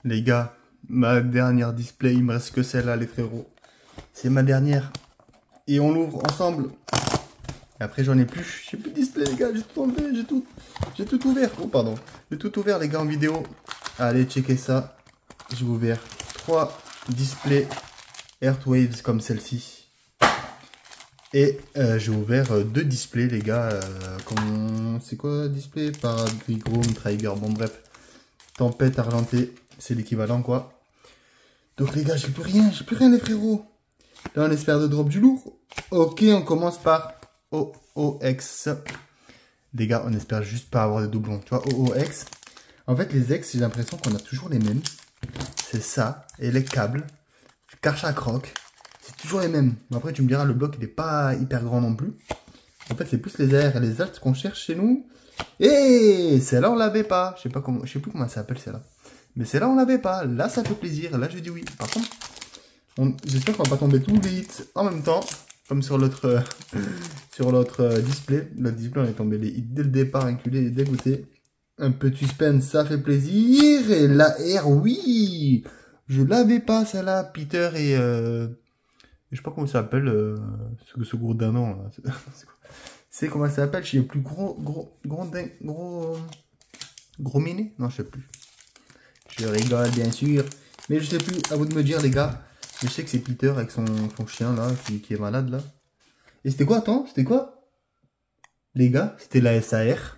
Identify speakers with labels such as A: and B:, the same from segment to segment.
A: Les gars, ma dernière display, il me reste que celle-là, les frérots. C'est ma dernière. Et on l'ouvre ensemble. Et après, j'en ai plus. J'ai plus de display, les gars. J'ai tout enlevé. J'ai tout ouvert. Oh, pardon. J'ai tout ouvert, les gars, en vidéo. Allez, checker ça. J'ai ouvert 3 displays Earthwaves comme celle-ci. Et j'ai ouvert 2 displays, les gars. C'est quoi display? Paradigm, Trigger. Bon, bref. Tempête argentée. C'est l'équivalent, quoi. Donc, les gars, j'ai plus rien. J'ai plus rien, les frérots. Là, on espère de drop du lourd. Ok, on commence par OOX. Les gars, on espère juste pas avoir de doublons. Tu vois, OOX. En fait, les X, j'ai l'impression qu'on a toujours les mêmes. C'est ça. Et les câbles. Karchak Rock. C'est toujours les mêmes. Mais après, tu me diras, le bloc, il n'est pas hyper grand non plus. En fait, c'est plus les AR et les alts qu'on cherche chez nous. Et celle-là, on l'avait pas. Je sais plus comment ça s'appelle, celle-là. Mais celle-là, on l'avait pas. Là, ça fait plaisir. Là, je dis oui. Par contre, j'espère qu'on va pas tomber tous les hits en même temps. Comme sur l'autre display. L'autre display, on est tombé les hits dès le départ, inculé et dégoûté. Un peu de suspense, ça fait plaisir. Et la R, oui. Je l'avais pas, celle-là. Peter et... je sais pas comment ça s'appelle, ce gros danon, là. C'est comment ça s'appelle? Je sais plus. Gros minet? Non, je sais plus. Je rigole, bien sûr. Mais je sais plus. À vous de me dire, les gars. Je sais que c'est Peter avec son chien, là, qui est malade, là. Et c'était quoi, attends? C'était quoi? Les gars, c'était la SAR.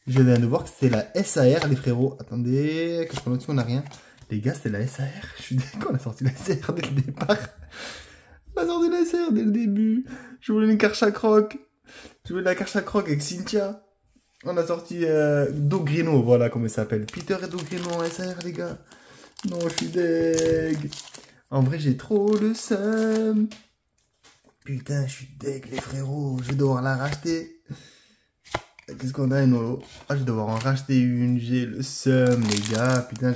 A: Je viens de voir que c'était la SAR, les frérots. Attendez, qu'est-ce qu'on a dessus? On n'a rien. Les gars, c'était la SAR. Je suis d'accord, on a sorti la SAR dès le départ. On a sorti la SAR dès le début. Je voulais une Karchak Rock. Je voulais la Karchak Rock avec Cynthia. On a sorti Dogrino, voilà comment il s'appelle. Peter et Dogrino en SAR, les gars. Non, je suis deg. En vrai, j'ai trop le seum. Putain, je suis deg, les frérots. Je vais devoir la racheter. Qu'est-ce qu'on a, Enolo? Ah, je vais devoir en racheter une. J'ai le seum, les gars. Putain,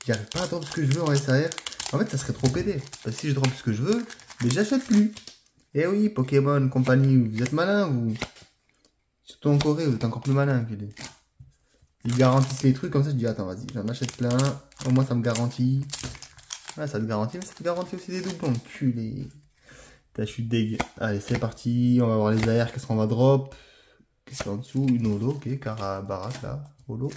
A: j'arrive pas à attendre ce que je veux en SAR. En fait, ça serait trop pédé. Parce que si je drop ce que je veux, mais j'achète plus. Eh oui, Pokémon compagnie, vous êtes malin, vous. Surtout en Corée, vous êtes encore plus malin. Ils garantissent les trucs, comme ça, je dis, attends, vas-y, j'en achète plein. Au moins, ça me garantit. Ouais, ça te garantit, mais ça te garantit aussi des doublons. Culé. Putain, je suis deg. Allez, c'est parti. On va voir les AR, qu'est-ce qu'on va drop. Qu'est-ce qu'il y a en dessous? Une holo, ok, Karabarak, là. Holo.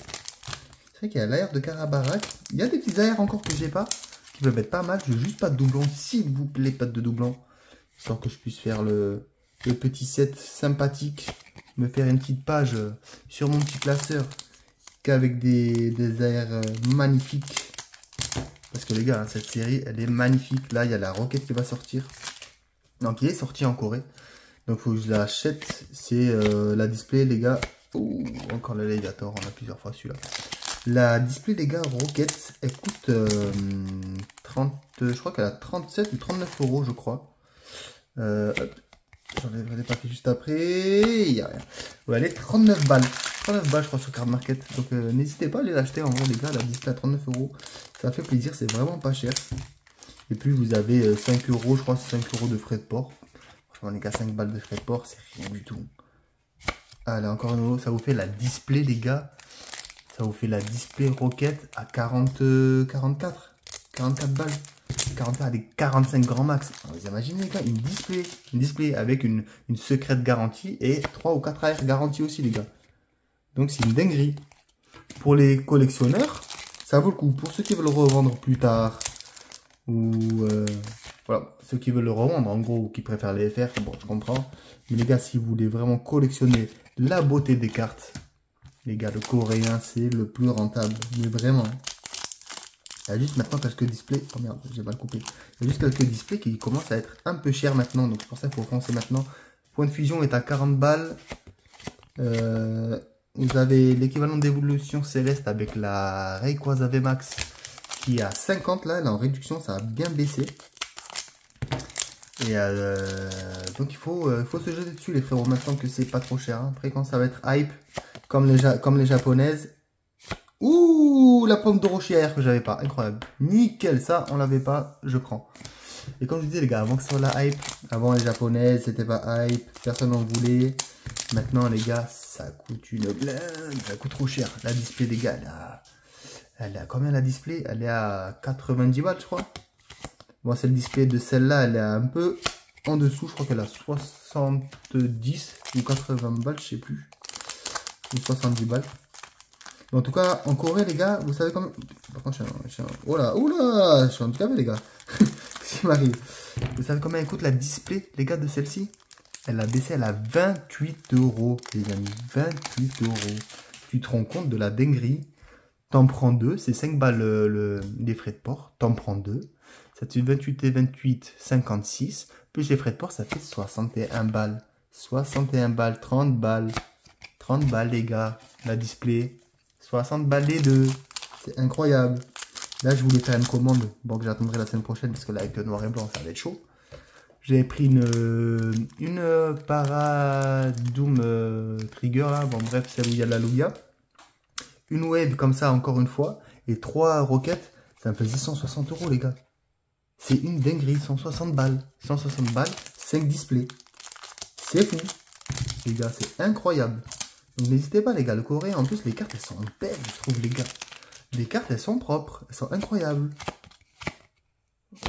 A: C'est vrai qu'il y a l'AR de Karabarak. Il y a des petits AR encore que j'ai pas, qui peuvent être pas mal. Je veux juste pas de doublons, s'il vous plaît, pas de doublons. Histoire que je puisse faire le petit set sympathique. Me faire une petite page sur mon petit classeur. Qu'avec des AR magnifiques. Parce que les gars, hein, cette série, elle est magnifique. Là, il y a la roquette qui va sortir. Donc, il est sorti en Corée. Donc, il faut que je l'achète. C'est la display, les gars. Oh, encore l'alligator. On a plusieurs fois celui-là. La display, les gars, roquette, elle coûte 30. Je crois qu'elle a 37 ou 39 euros, je crois. J'enlèverai les papiers juste après. Il n'y a rien. Ouais, elle est 39 balles. 39 balles, je crois, sur Card Market. Donc, n'hésitez pas à aller l'acheter. En vrai, les gars, la display à 39 euros. Ça fait plaisir. C'est vraiment pas cher. Et puis, vous avez 5 euros. Je crois que c'est 5 euros de frais de port. Franchement, les gars, 5 balles de frais de port, c'est rien du tout. Allez, encore une euro. Ça vous fait la display, les gars. Ça vous fait la display Rocket à 44 balles. 44 avec 45 grands max. Vous imaginez, les gars, une display avec une secrète garantie et 3 ou 4 AR garantie aussi, les gars. Donc, c'est une dinguerie. Pour les collectionneurs, ça vaut le coup. Pour ceux qui veulent le revendre plus tard, ou voilà, ceux qui veulent le revendre, en gros, ou qui préfèrent les FR, bon, je comprends. Mais les gars, si vous voulez vraiment collectionner la beauté des cartes, les gars, le coréen, c'est le plus rentable. Mais vraiment. Il y a juste maintenant quelques displays. Oh merde, j'ai mal coupé. Il y a juste quelques displays qui commencent à être un peu chers maintenant. Donc c'est pour ça qu'il faut foncer maintenant. Point de fusion est à 40 balles. Vous avez l'équivalent d'évolution céleste avec la Rayquaza VMAX qui est à 50 là. Elle est en réduction, ça a bien baissé. Et donc il faut se jeter dessus les frérots maintenant que c'est pas trop cher. Hein. Après quand ça va être hype, comme les japonaises. Ouh, la pomme de rocher AR que j'avais pas, incroyable. Nickel, ça on l'avait pas, je prends. Et comme je disais les gars, avant que ce soit la hype, avant les japonaises, c'était pas hype, personne n'en voulait. Maintenant les gars, ça coûte une blinde, ça coûte trop cher. La display les gars, Elle est à combien la display? Elle est à 90 balles, je crois. Bon, c'est le display de celle-là, elle est un peu en dessous. Je crois qu'elle a 70 ou 80 balles, je sais plus. Ou 70 balles. Mais en tout cas, en Corée, les gars, vous savez comment... Par contre, oh là, je suis handicapé, les gars. Qu'est-ce qui m'arrive? Vous savez combien elle coûte la display, les gars, de celle-ci? Elle a baissé, elle a 28 €, les amis. 28 €. Tu te rends compte de la dinguerie? T'en prends deux, c'est 5 balles les frais de port. T'en prends deux. Ça te fait 28 et 28, 56. Plus les frais de port, ça fait 61 balles. 61 balles, 30 balles. 30 balles, les gars. La display. 60 balles les deux. C'est incroyable. Là, je voulais faire une commande. Bon, que j'attendrai la semaine prochaine parce que là, avec le noir et blanc, ça va être chaud. J'avais pris une Paradoom Trigger, là. Bon, bref, celle où il y a de la Lugia. Une wave comme ça, encore une fois. Et 3 roquettes. Ça me faisait 160 €, les gars. C'est une dinguerie. 160 balles. 160 balles, 5 displays. C'est fou. Les gars, c'est incroyable. Donc n'hésitez pas, les gars. Le coréen, en plus, les cartes, elles sont belles, je trouve, les gars. Les cartes, elles sont propres. Elles sont incroyables.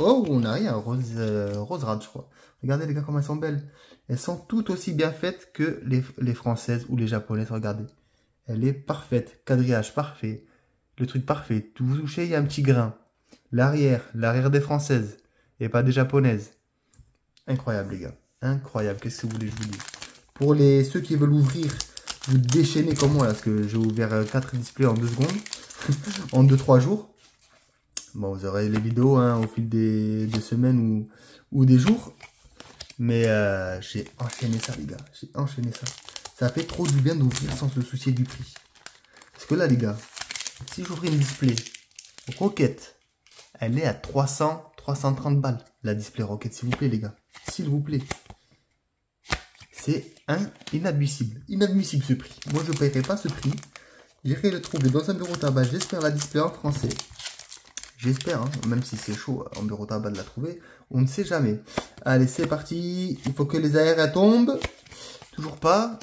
A: Oh, on a rien. Rose Rad, je crois. Regardez, les gars, comment elles sont belles. Elles sont tout aussi bien faites que les françaises ou les japonaises. Regardez. Elle est parfaite. Quadrillage parfait. Le truc parfait. Tout vous touchez, il y a un petit grain. L'arrière des françaises. Et pas des japonaises. Incroyable, les gars. Incroyable. Qu'est-ce que vous voulez que je vous dise? Pour ceux qui veulent ouvrir, vous déchaînez comme moi, là, parce que j'ai ouvert 4 displays en 2 secondes. En 2-3 jours. Bon, vous aurez les vidéos hein, au fil des semaines ou des jours. Mais j'ai enchaîné ça, les gars. J'ai enchaîné ça. Ça fait trop du bien d'ouvrir sans se soucier du prix. Parce que là, les gars, si j'ouvrais une display Rocket, elle est à 330 balles. La display Rocket, s'il vous plaît, les gars. S'il vous plaît. C'est inadmissible. Inadmissible ce prix. Moi, je ne paierai pas ce prix. J'irai le trouver dans un bureau tabac. J'espère la display en français. J'espère, hein, même si c'est chaud en bureau tabac de la trouver. On ne sait jamais. Allez, c'est parti. Il faut que les AR tombent. Toujours pas.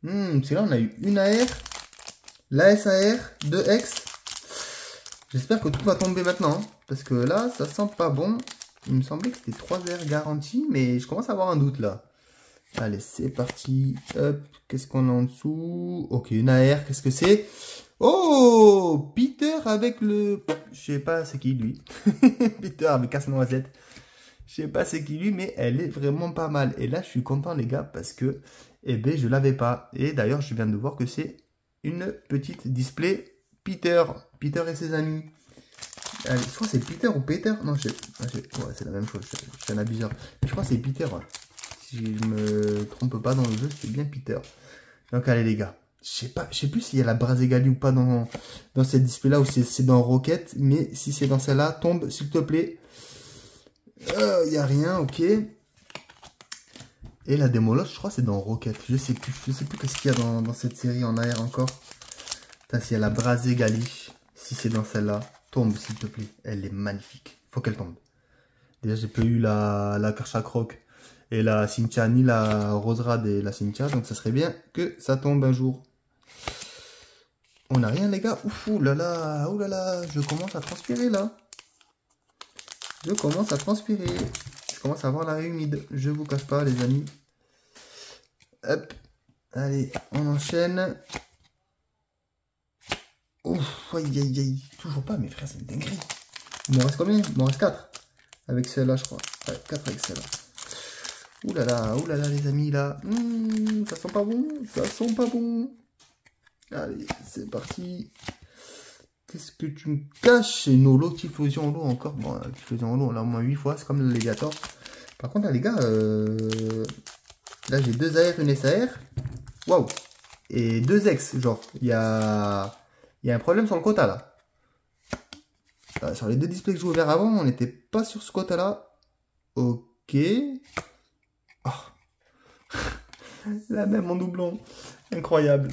A: C'est là, on a eu une AR. La SAR, 2X. J'espère que tout va tomber maintenant. Hein, parce que là, ça sent pas bon. Il me semblait que c'était 3 AR garanties. Mais je commence à avoir un doute là. Allez, c'est parti. Hop, qu'est-ce qu'on a en dessous? Ok, une AR, qu'est-ce que c'est? Oh, Peter avec le... Je sais pas c'est qui lui. Peter avec casse-noisette. Je sais pas c'est qui lui, mais elle est vraiment pas mal. Et là, je suis content, les gars, parce que, eh ben, je l'avais pas. Et d'ailleurs, je viens de voir que c'est une petite display Peter. Peter et ses amis. Allez, je crois que c'est Peter ou Peter. Non, ouais, c'est la même chose. Je suis un abuseur. Mais je crois que c'est Peter. Ouais. Si je me trompe pas dans le jeu, c'est bien Peter. Donc, allez, les gars. Je sais plus s'il y a la Braségali ou pas dans cette display là ou si c'est dans Rocket. Mais si c'est dans celle-là, tombe s'il te plaît. Il n'y a rien, ok. Et la Démolos, je crois c'est dans Rocket. Je sais plus qu'est-ce qu'il y a dans cette série en arrière encore. S'il y a la Braségali, si c'est dans celle-là, tombe s'il te plaît. Elle est magnifique. Faut qu'elle tombe. Déjà j'ai pas eu la Karcha Croc et la Cynthia, ni la Roserad et la Cynthia. Donc ça serait bien que ça tombe un jour. On n'a rien les gars. Ouf, oulala, je commence à transpirer là. Je commence à transpirer. Je commence à avoir la humide. Je vous cache pas les amis. Hop. Allez, on enchaîne. Ouf, aïe aïe aïe. Toujours pas mes frères, c'est une dinguerie. Il m'en reste combien? Il m'en reste 4. Avec celle-là je crois. Ouais, 4 avec celle-là. Oulala les amis là. Ça sent pas bon. Ça sent pas bon. Allez, c'est parti. Qu'est-ce que tu me caches? C'est une holo, Typhlosion holo encore. Bon, Typhlosion holo, on l'a au moins 8 fois. C'est comme le Legator. Par contre, là, les gars, là, j'ai 2 AR, une SAR. Waouh! Et 2 X, genre. Il y a un problème sur le quota, là. Sur les 2 displays que j'ai ouverts avant, on n'était pas sur ce quota-là. Ok. Oh. La même en doublon. Incroyable.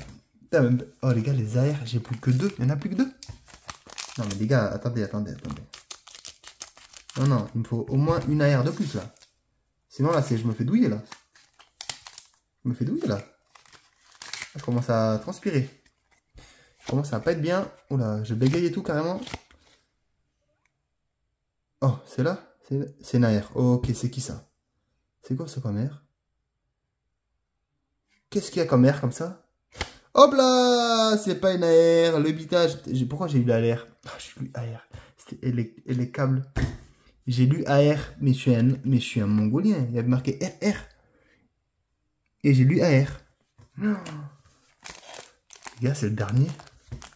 A: Oh, les gars, les AR, j'ai plus que 2. Il n'y en a plus que 2. Non, mais les gars, attendez. Non, il me faut au moins une AR de plus, là. Sinon, là, je me fais douiller, là. Je commence à transpirer. commence à pas être bien. Oula, je bégaye et tout carrément. Oh, c'est là? C'est une AR. Ok, c'est qui ça? C'est quoi ça comme air? Qu'est-ce qu'il y a comme air comme ça? Hop là! C'est pas une AR. Le bitage. Pourquoi j'ai eu l'AR? Ah, j'ai lu AR. Et les câbles. J'ai lu AR, mais je suis un mongolien. Il y avait marqué RR. Et j'ai lu AR. Les gars, c'est le dernier.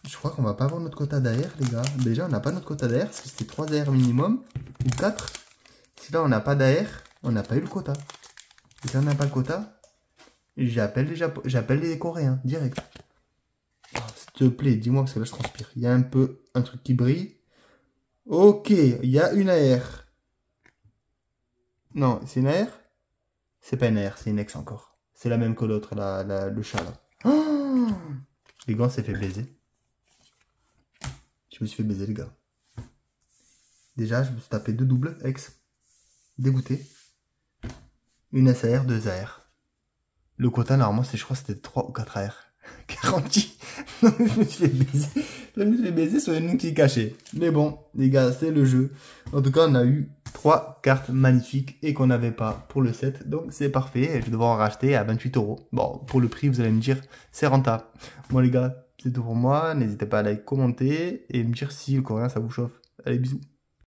A: Je crois qu'on va pas avoir notre quota d'AR, les gars. Déjà, on n'a pas notre quota d'AR, parce que c'était 3 AR minimum, ou 4. Si là, on n'a pas d'AR, on n'a pas eu le quota. Et si on n'a pas le quota, j'appelle les Coréens, direct. Oh, s'il te plaît, dis-moi, parce que là, je transpire. Il y a un truc qui brille. Ok, il y a une AR. Non, c'est une AR? C'est pas une AR, c'est une ex encore. C'est la même que l'autre, le chat, là. Oh, les gars, on s'est fait baiser. Je me suis fait baiser, les gars. Déjà, je me suis tapé 2 doubles ex. Dégoûté. Une SAR, 2 AR. Le quota, normalement, je crois que c'était 3 ou 4 AR. Garanti. Je me suis fait baiser. Je me suis fait baiser sur une qui est cachée. Mais bon, les gars, c'est le jeu. En tout cas, on a eu 3 cartes magnifiques et qu'on n'avait pas pour le set. Donc, c'est parfait. Je vais devoir en racheter à 28 €. Bon, pour le prix, vous allez me dire, c'est rentable. Bon, les gars, c'est tout pour moi. N'hésitez pas à liker, commenter et me dire si le coréen, ça vous chauffe. Allez, bisous.